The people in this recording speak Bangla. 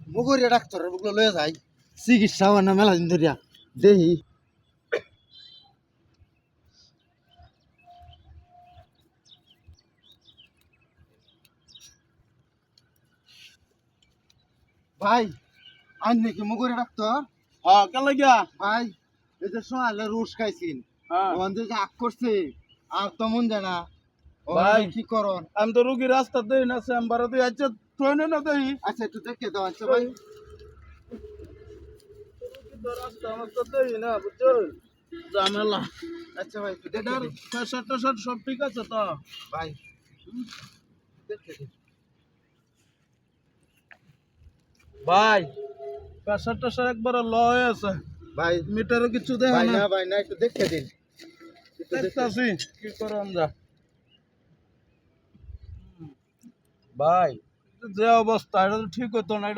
মুগরিয়া ডাক্তার ওগুলো লয়ে যাই চিকিৎসা হয় না মেলা দিন ধরিয়া দেহি ভাই আইন নাকি মুগরিয়া ডাক্তার হ্যাঁ কেন লাগিয়া ভাই এই যে সোয়ালে রুশ খাইছিন হ্যাঁ ওখান থেকে আগ করছে আর তো মন যায় না ভাই। কি করন আমি তো রুগী রাস্তা দেই না চেম্বারে তুই আচ্ছা ট্রেনে না দেই আচ্ছা একটু দেখে দাও আচ্ছা ভাই রাস্তা আমার তো দেই না বুঝছো ঝামেলা আচ্ছা ভাই একটু দেখে এটার দিন। প্রেশার টেশার সব ঠিক আছে তো ভাই দেখে দিন। ভাই প্রেশার টেশার একবারে ল হয়ে আছে ভাই মিটারে কিছু দেখে ভাই না না ভাই না একটু দেখে দিন একটু দেখে দেখতাছি কি করে আমরা ভাই যে অবস্থা এটা তো ঠিক হতো না এটা